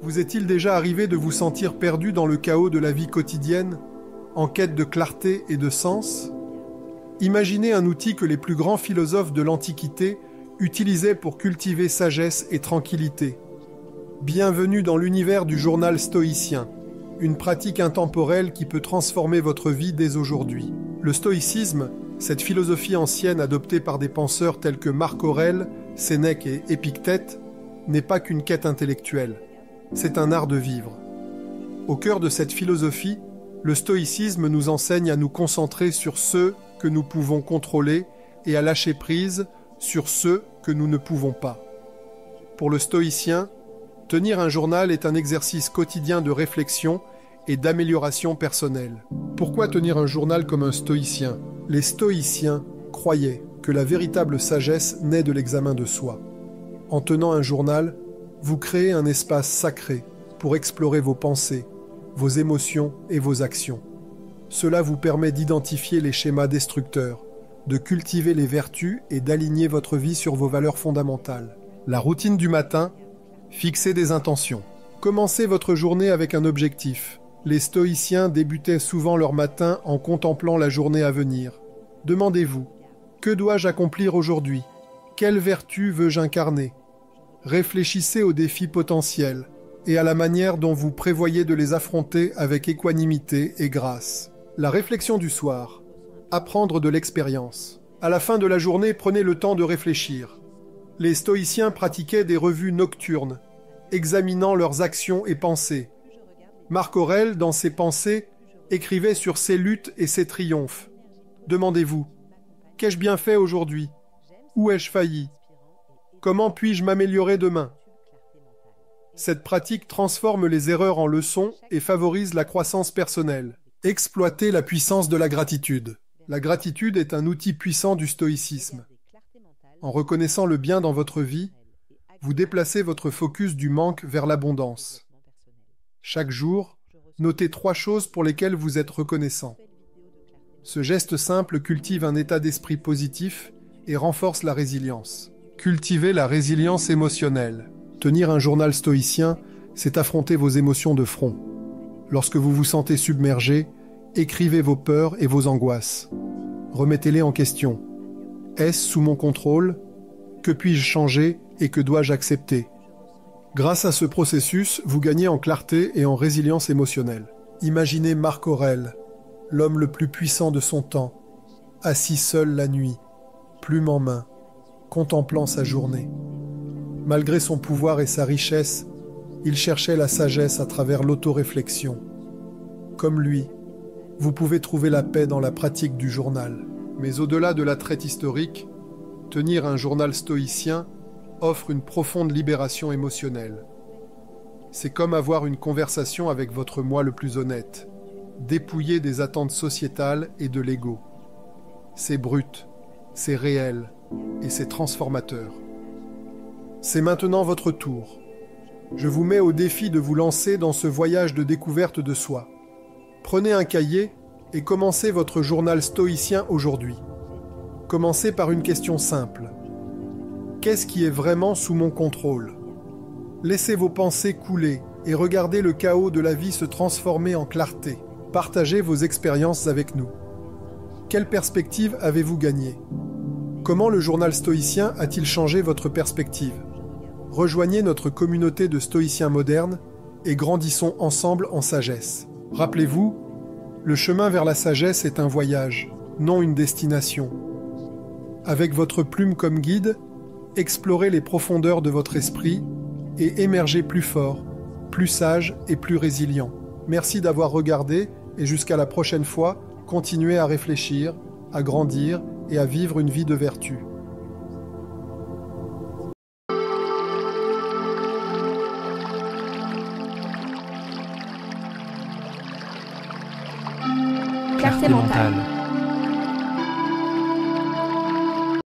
Vous est-il déjà arrivé de vous sentir perdu dans le chaos de la vie quotidienne, en quête de clarté et de sens? Imaginez un outil que les plus grands philosophes de l'Antiquité utilisaient pour cultiver sagesse et tranquillité. Bienvenue dans l'univers du journal stoïcien, une pratique intemporelle qui peut transformer votre vie dès aujourd'hui. Le stoïcisme, cette philosophie ancienne adoptée par des penseurs tels que Marc Aurèle, Sénèque et Épictète, n'est pas qu'une quête intellectuelle. C'est un art de vivre. Au cœur de cette philosophie, le stoïcisme nous enseigne à nous concentrer sur ceux que nous pouvons contrôler et à lâcher prise sur ceux que nous ne pouvons pas. Pour le stoïcien, tenir un journal est un exercice quotidien de réflexion et d'amélioration personnelle. Pourquoi tenir un journal comme un stoïcien? Les stoïciens croyaient que la véritable sagesse naît de l'examen de soi. En tenant un journal, vous créez un espace sacré pour explorer vos pensées, vos émotions et vos actions. Cela vous permet d'identifier les schémas destructeurs, de cultiver les vertus et d'aligner votre vie sur vos valeurs fondamentales. La routine du matin, fixez des intentions. Commencez votre journée avec un objectif. Les stoïciens débutaient souvent leur matin en contemplant la journée à venir. Demandez-vous, que dois-je accomplir aujourd'hui? Quelle vertu veux-je incarner? Réfléchissez aux défis potentiels et à la manière dont vous prévoyez de les affronter avec équanimité et grâce. La réflexion du soir. Apprendre de l'expérience. À la fin de la journée, prenez le temps de réfléchir. Les stoïciens pratiquaient des revues nocturnes, examinant leurs actions et pensées. Marc Aurèle, dans ses pensées, écrivait sur ses luttes et ses triomphes. Demandez-vous, qu'ai-je bien fait aujourd'hui? Où ai-je failli? Comment puis-je m'améliorer demain? Cette pratique transforme les erreurs en leçons et favorise la croissance personnelle. Exploitez la puissance de la gratitude. La gratitude est un outil puissant du stoïcisme. En reconnaissant le bien dans votre vie, vous déplacez votre focus du manque vers l'abondance. Chaque jour, notez 3 choses pour lesquelles vous êtes reconnaissant. Ce geste simple cultive un état d'esprit positif et renforce la résilience. Cultivez la résilience émotionnelle. Tenir un journal stoïcien, c'est affronter vos émotions de front. Lorsque vous vous sentez submergé, écrivez vos peurs et vos angoisses. Remettez-les en question. Est-ce sous mon contrôle? Que puis-je changer et que dois-je accepter? Grâce à ce processus, vous gagnez en clarté et en résilience émotionnelle. Imaginez Marc Aurèle, l'homme le plus puissant de son temps, assis seul la nuit, plume en main, contemplant sa journée. Malgré son pouvoir et sa richesse, il cherchait la sagesse à travers l'autoréflexion. Comme lui, vous pouvez trouver la paix dans la pratique du journal. Mais au-delà de l'attrait historique, tenir un journal stoïcien offre une profonde libération émotionnelle. C'est comme avoir une conversation avec votre moi le plus honnête, dépouillé des attentes sociétales et de l'ego. C'est brut, c'est réel et c'est transformateur. C'est maintenant votre tour. Je vous mets au défi de vous lancer dans ce voyage de découverte de soi. Prenez un cahier et commencez votre journal stoïcien aujourd'hui. Commencez par une question simple. Qu'est-ce qui est vraiment sous mon contrôle? Laissez vos pensées couler et regardez le chaos de la vie se transformer en clarté. Partagez vos expériences avec nous. Quelle perspective avez-vous gagné? Comment le journal stoïcien a-t-il changé votre perspective? Rejoignez notre communauté de stoïciens modernes et grandissons ensemble en sagesse. Rappelez-vous, le chemin vers la sagesse est un voyage, non une destination. Avec votre plume comme guide, explorez les profondeurs de votre esprit et émergez plus fort, plus sage et plus résilient. Merci d'avoir regardé et jusqu'à la prochaine fois, continuez à réfléchir, à grandir et à vivre une vie de vertu. Clarté mentale.